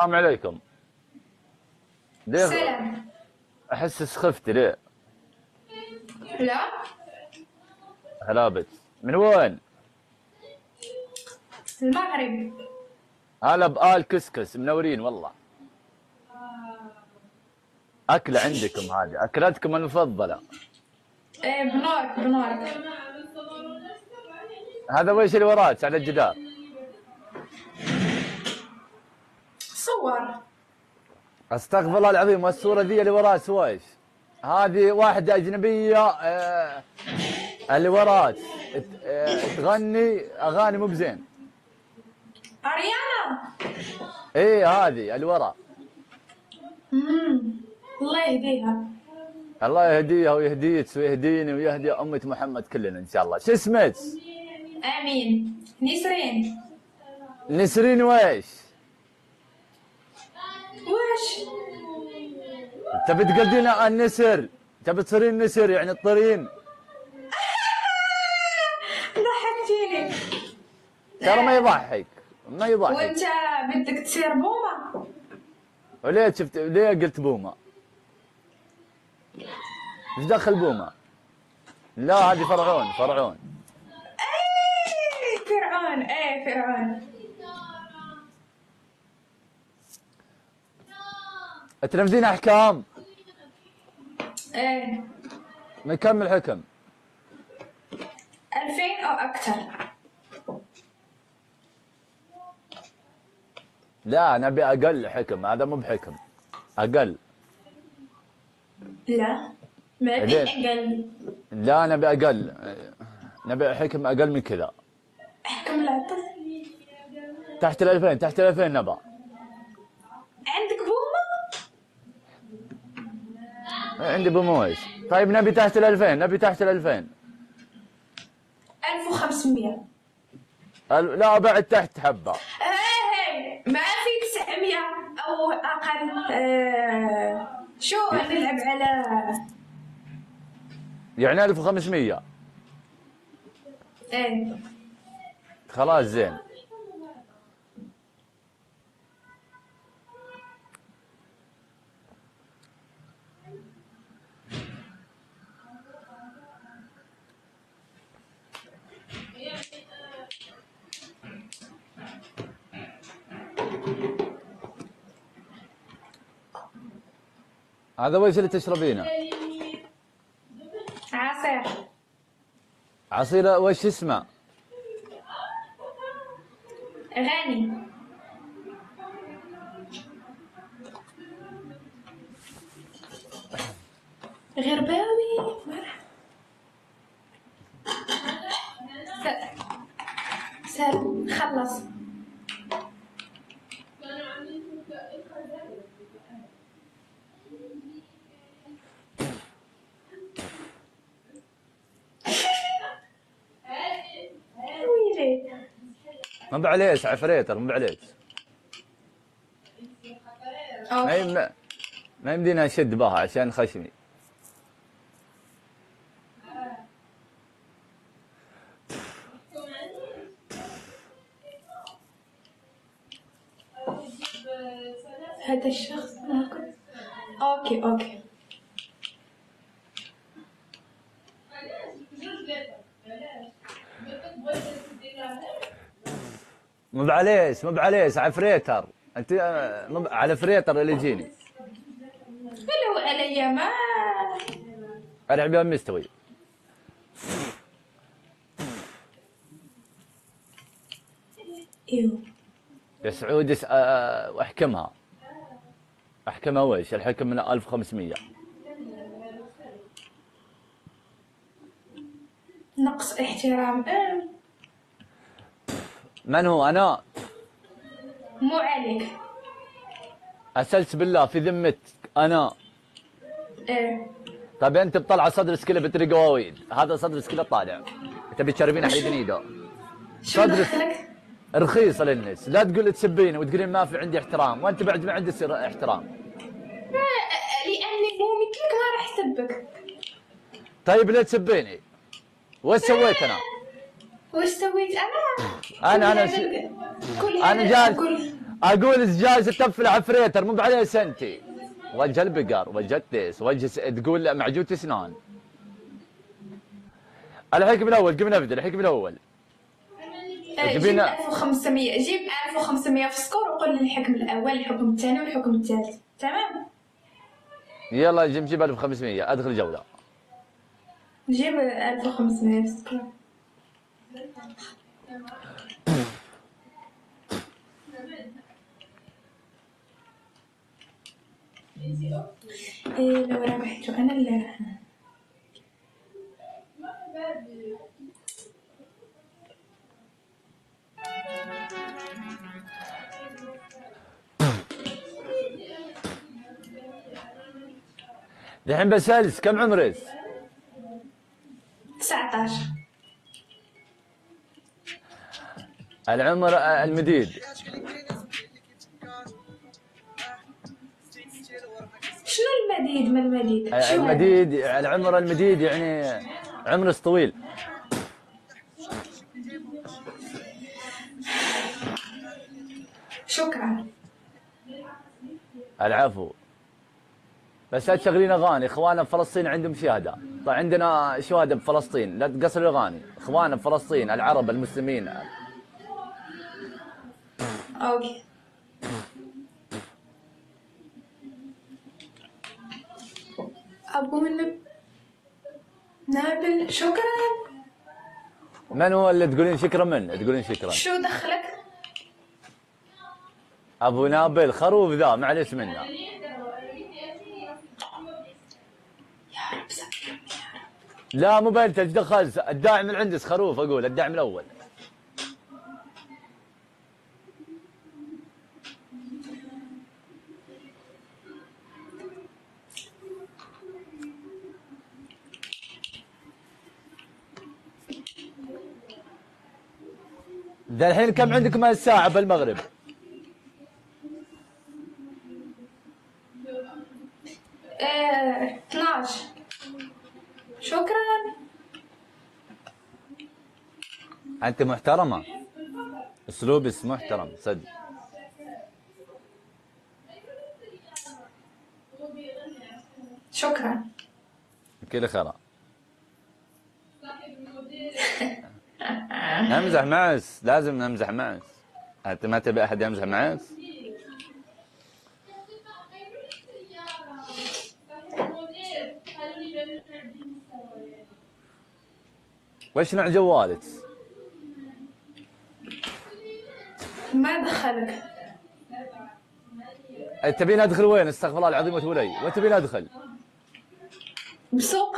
السلام عليكم. ليه سلام. احس سخفتي ليه؟ لا هلا بك. من وين؟ المغرب. هلا بآل كسكس منورين والله. أكلة عندكم هذه أكلتكم المفضلة. ايه بنورك بنورك. هذا ويش اللي وراك على الجدار؟ صور. استغفر الله العظيم، والصورة ذي اللي وراك ويش؟ هذه واحدة أجنبية اللي وراك تغني أغاني مو بزين. اريانا. إيه هذه اللي ورا. الله يهديها. الله يهديها ويهديك ويهديني ويهدي أمة محمد كلنا إن شاء الله. شو اسمك؟ امين. نسرين. نسرين ويش؟ وش؟ تبي تقلدين النسر؟ تبي تصيرين نسر يعني تطيرين؟ ضحكتيني. ترى ما يضحك ما يضحك. وانت بدك تصير بومه؟ وليه شفت ليه قلت بومه؟ ايش دخل بومه؟ لا هذه فرعون فرعون. ايه فرعون. ايه فرعون. تنفذين احكام؟ ايه. من كم الحكم؟ 2000 او اكثر. لا نبي اقل حكم، هذا مو بحكم اقل. لا ما في اقل. لا نبي اقل، نبي حكم اقل من كذا. احكم العطف. تحت ال2000 تحت ال2000 نبى. عندك بومه؟ عندي بومويس. طيب نبي تحت ال2000 نبي تحت ال2000. 1500. لا بعد تحت حبه. ما في 900 او اقل. شو نلعب على يعني 1500. ايه خلاص زين. هذا ويش اللي تشربينه؟ عصير. عصير وش اسمه؟ غني. غرباوي. سال خلص. ما بعليش عفريتر ما بعليش. ما يمدينا نشد بها عشان خشمي. هذا الشخص ممكن. اوكي ما بعليش عفريتر. انت على فريتر اللي يجيني. ولو علي ما العب يا مستوي. ايوه يا سعود احكمها. احكمها ويش؟ الحكم من 1500. نقص احترام. من هو انا؟ مو عليك. اسلت بالله في ذمتك انا. ايه طيب انت بطلع صدر سكيله بطريقه وايد، هذا صدر سكيله طالع. تبي تشربين حليب نيدو. صدر رخيصه للناس، لا تقول تسبيني وتقولين ما في عندي احترام، وانت بعد ما عندك احترام. لاني مو مثلك ما راح اسبك. طيب لا تسبيني. وش سويت انا؟ وش سويت انا؟ انا جالس اقول زجاج تف العفريتر مو عليه سنتي. وجه البقر، وجه التيس، تقول معجون اسنان. الحكم الاول، قم نبدا الحكم الاول. جيب 1500، جيب 1500 في السكور وقول لي الحكم الاول، الحكم الثاني والحكم الثالث. تمام. يلا نجيب 1500. ادخل جوله. جيب 1500 في السكور. إيه لو ربحت انا اللي راح. الحين بسالس كم عمرك؟ 19. العمر المديد. شنو المديد؟ ما المديد؟ المديد العمر المديد يعني عمر طويل. شكرا. العفو. بس لا تشغلين اغاني، اخواننا بفلسطين عندهم شهاده. طيب عندنا شهاده بفلسطين، لا تقصر الاغاني، اخواننا بفلسطين العرب المسلمين. اوكي. ابو نابل شكرا. من هو اللي تقولين شكرا؟ من تقولين شكرا؟ شو دخلك؟ ابو نابل خروف ذا معليش منه. يا رب سلمني. لا مو بنت ايش دخل؟ الداعم العندس خروف، اقول الداعم الاول. ذا الحين كم عندكم الساعة بالمغرب؟ 12. شكرا. انت محترمة، اسلوبك محترم صدق. شكرا. كل خير. نمزح معك، لازم نمزح معك. انت ما تبي احد يمزح معك؟ وش نوع جوالك؟ ما دخلك. تبين ادخل وين؟ استغفر الله العظيم وتولي، وتبين ادخل؟ بسوق